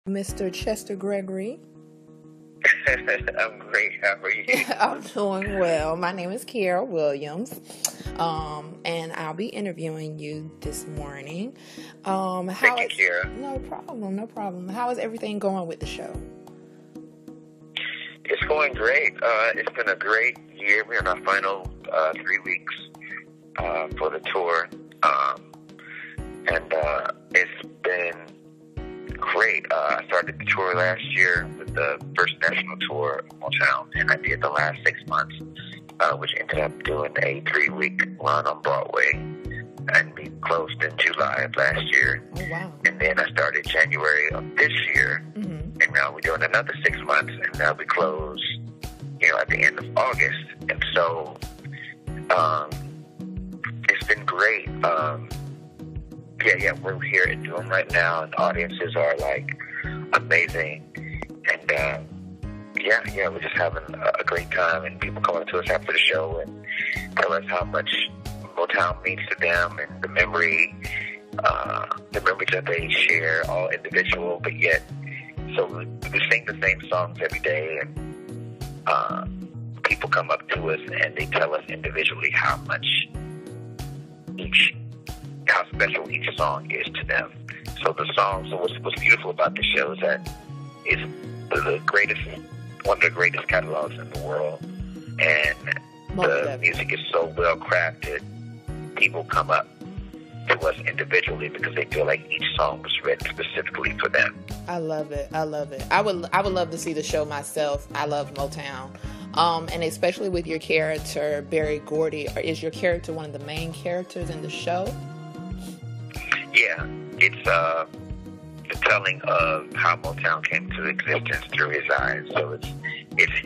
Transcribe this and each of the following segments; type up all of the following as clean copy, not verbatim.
Mr. Chester Gregory. I'm great. How are you? I'm doing well. My name is Kiara Williams, and I'll be interviewing you this morning. Thank you, Kiara. No problem. How is everything going with the show? It's going great. It's been a great year. We're in our final 3 weeks for the tour, and it's been great. I started the tour last year with the first national tour of Motown, and I did the last 6 months, which ended up doing a 3-week run on Broadway, and we closed in July of last year. Oh, wow. And then I started January of this year, and now we're doing another 6 months, and now we close, at the end of August. And so it's been great. We're here at Durham right now, and audiences are amazing, and we're just having a great time, and people come up to us after the show and tell us how much Motown means to them, and the memories that they share, all individual, but yet, so we sing the same songs every day, and people come up to us and they tell us individually how special each song is to them. So the songs, what's beautiful about the show is that it's one of the greatest catalogs in the world, and the music is so well crafted. People come up to us individually because they feel like each song was written specifically for them. I love it. I would love to see the show myself. I love Motown. And especially with your character, Berry Gordy. Is your character one of the main characters in the show? Yeah, it's the telling of how Motown came to existence through his eyes. So it's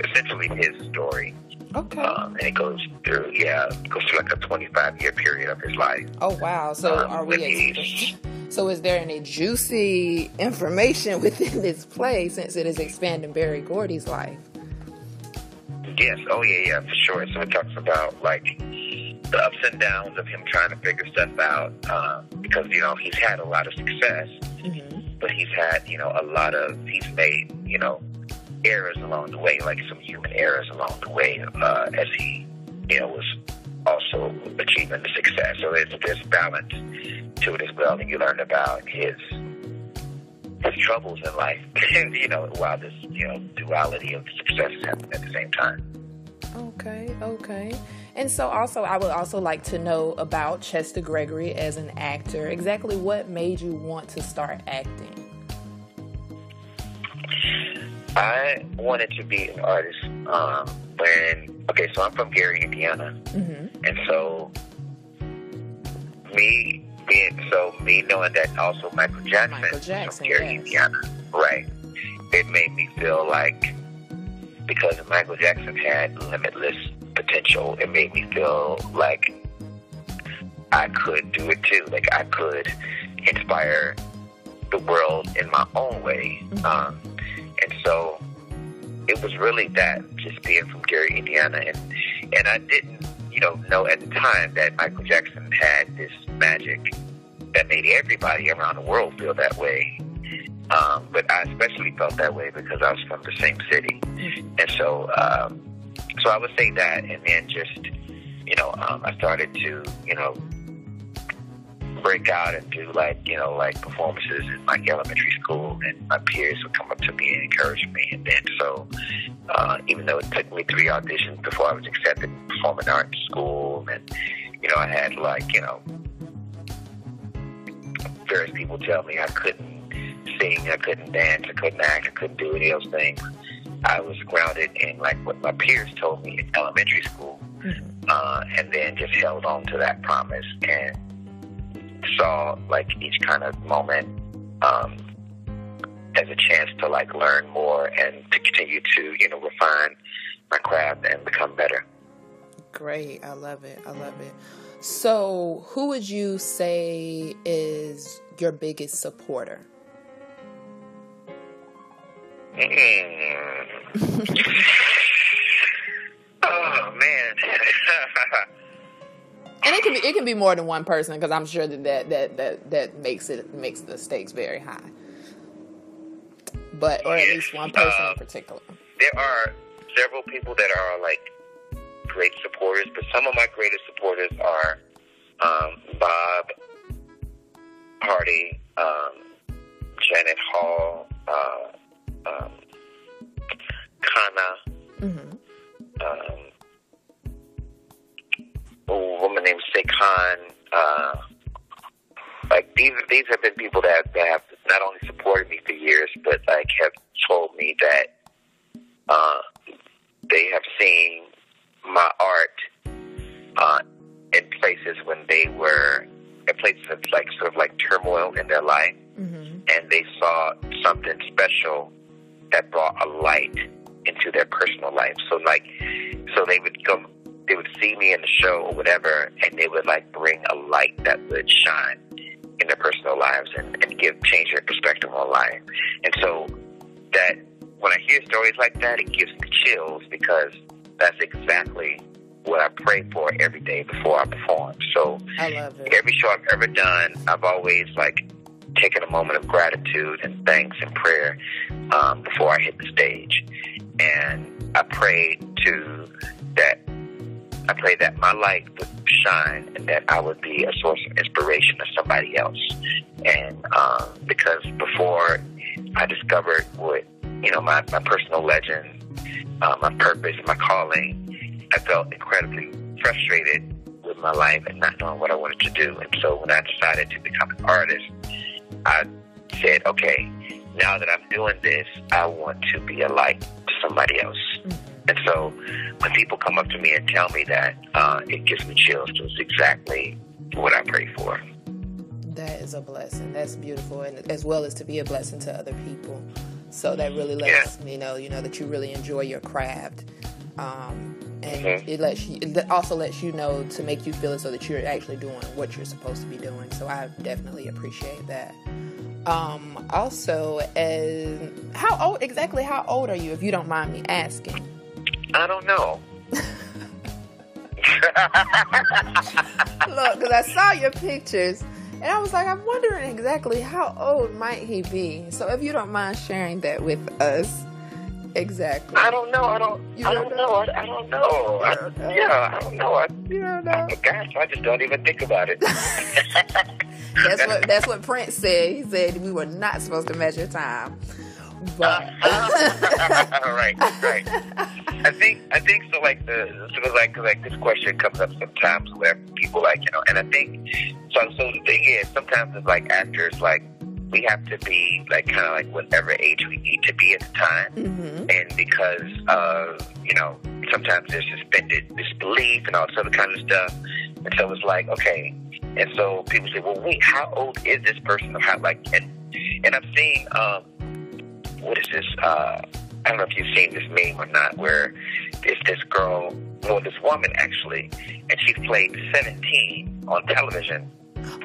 essentially his story. Okay. And it goes through like a 25-year period of his life. Oh wow! So So is there any juicy information within this play since it is expanding Berry Gordy's life? Yes. Oh yeah, for sure. So it talks about the ups and downs of him trying to figure stuff out, because he's had a lot of success, but he's had he's made errors along the way, like some human errors along the way, as he was also achieving the success. So there's balance to it as well, and you learn about his troubles in life, while this duality of success is happening at the same time. Okay. And so also, I would also like to know about Chester Gregory as an actor. Exactly what made you want to start acting? I wanted to be an artist so I'm from Gary, Indiana. And so me knowing that also Michael Jackson was from Gary, Indiana, right? It made me feel like, because Michael Jackson had limitless potential, it made me feel like I could do it too. Like I could inspire the world in my own way. And so it was really that, just being from Gary, Indiana, and I didn't, know at the time that Michael Jackson had this magic that made everybody around the world feel that way. But I especially felt that way because I was from the same city. And so I would say that, and then just, I started to, break out and do performances in elementary school, and my peers would come up to me and encourage me. And then even though it took me 3 auditions before I was accepted in performing arts school, and I had various people tell me I couldn't sing, I couldn't dance, I couldn't act, I couldn't do any of those things. I was grounded in what my peers told me in elementary school, and then just held on to that promise and saw each kind of moment as a chance to learn more and to continue to refine my craft and become better. Great. I love it. So who would you say is your biggest supporter? Oh man. And it can be more than one person, because I'm sure that makes the stakes very high. but or at least one person in particular. There are several people that are like great supporters, but some of my greatest supporters are Bob Hardy, Janet Hall, Kana, a woman named Sekhan. Like these have been people that have not only supported me for years, but like have told me that they have seen my art in places when they were in places of like sort of like turmoil in their life, and they saw something special that brought a light into their personal life. So they would see me in the show or whatever, and they would like bring a light that would shine in their personal lives and change their perspective on life. And so that when I hear stories like that, it gives me chills, because that's exactly what I pray for every day before I perform. So I love it. Every show I've ever done, I've always like taken a moment of gratitude and thanks and prayer before I hit the stage. And I pray that my light would shine and that I would be a source of inspiration to somebody else. And because before I discovered what, my personal legend, my purpose, my calling, I felt incredibly frustrated with my life and not knowing what I wanted to do. And so when I decided to become an artist, I said, okay, now that I'm doing this, I want to be a light to somebody else. And so when people come up to me and tell me that, it gives me chills. It's exactly what I pray for. That is a blessing. That's beautiful, and as well as to be a blessing to other people. So that really lets me know, that you really enjoy your craft, and it also lets you know, to make you feel as though that you're actually doing what you're supposed to be doing. So I definitely appreciate that. Also, how old are you, if you don't mind me asking? I don't know. Look, because I saw your pictures, and I was like, I'm wondering exactly how old might he be. So if you don't mind sharing that with us, exactly. I don't know. I don't know. You don't know. Gosh, I just don't even think about it. That's what Prince said. He said we were not supposed to measure time. But right. I think so. Like this question comes up sometimes where people and I think so. The thing is, sometimes it's like actors, like we have to be like kind of like whatever age we need to be at the time, and because sometimes there's suspended disbelief and all this other kind of stuff, and so it's like okay, and so people say, well, wait, how old is this person? Or how and I'm seeing what is this? I don't know if you've seen this meme or not, where it's this girl, this woman actually, and she played 17 on television.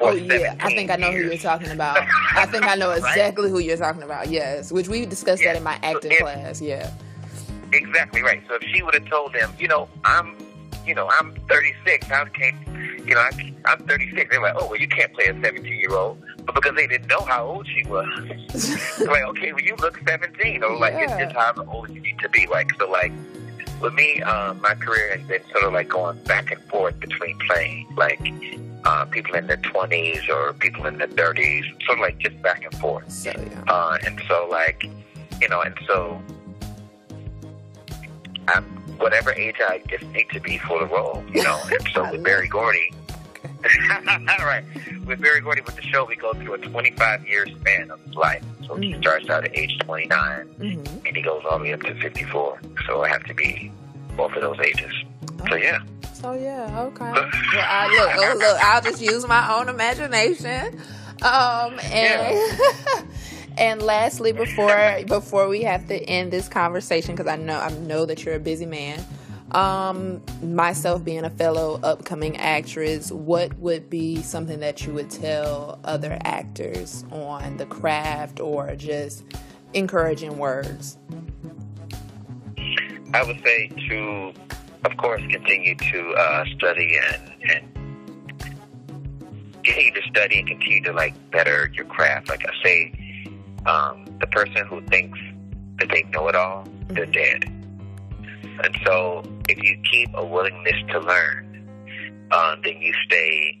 I think I know who you're talking about. I think I know exactly who you're talking about. Yes, which we discussed that in my acting class. Yeah, exactly right. So if she would have told them, I'm 36. I'm 36. They're like, oh, well, you can't play a 17-year-old. But because they didn't know how old she was, like, okay, well, you look 17, or like it's just however old you need to be. Like, so, like with me, my career has been sort of like going back and forth between playing like people in their 20s or people in their 30s, sort of like just back and forth. So, and so like, and so I'm whatever age I just need to be for the role, And so with Berry Gordy. Right. With Berry Gordy, with the show, we go through a 25-year span of his life. So he starts out at age 29, and he goes all the way up to 54. So I have to be both of those ages. So, yeah. Okay. Well, look, I'll just use my own imagination. And lastly, before we have to end this conversation, because I know that you're a busy man, myself being a fellow upcoming actress, what would be something that you would tell other actors on the craft, or just encouraging words? I would say to, of course, continue to study and continue to study and continue to like better your craft. Like I say, the person who thinks that they know it all, they're dead. And so if you keep a willingness to learn, then you stay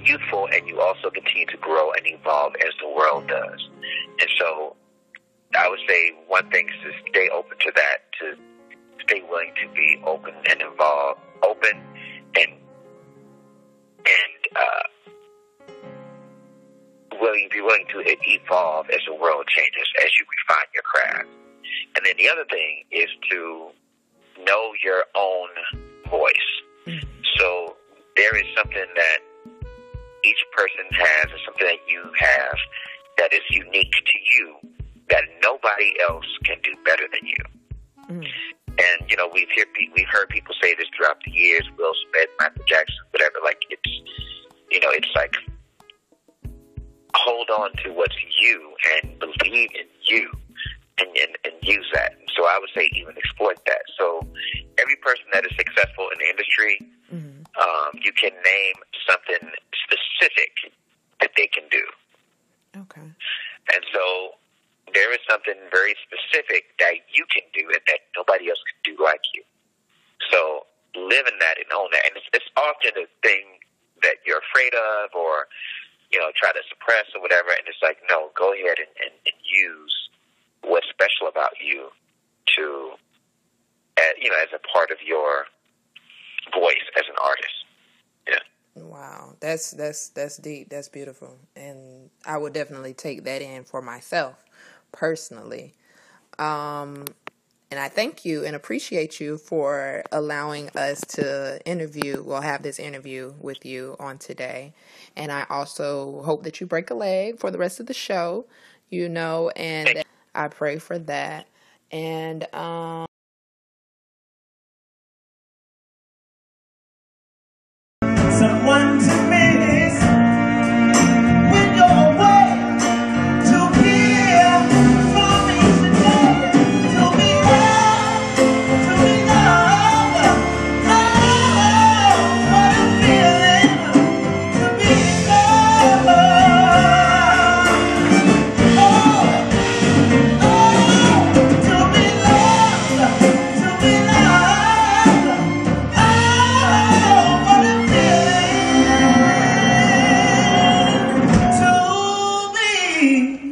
youthful, and you also continue to grow and evolve as the world does. And so I would say one thing is to stay open to that, to stay willing to be open and involved, open and be willing to evolve as the world changes, as you refine your craft. And then the other thing is to know your own voice. So there is something that each person has, or something that you have that is unique to you, that nobody else can do better than you. And we've heard people say this throughout the years: Will Smith, Michael Jackson, whatever. Like it's like, hold on to what's you and believe in you, and use that. So I would say even exploit that. So every person that is successful in the industry, you can name something specific that they can do. Okay. And so there is something very specific that you can do and that nobody else can do like you. So live in that and own that. And it's often a thing that you're afraid of, or try to suppress or whatever. And it's like, no, go ahead and use what's special about you to, as a part of your voice as an artist. Yeah. Wow, that's deep. That's beautiful, and I would definitely take that in for myself personally. And I thank you and appreciate you for allowing us to have this interview with you on today. And I also hope that you break a leg for the rest of the show, and I pray for that. And someone to miss when you're away, to hear from me today, to be loved, oh, what a feeling to be loved, to be loved, to be loved, oh, what a feeling to be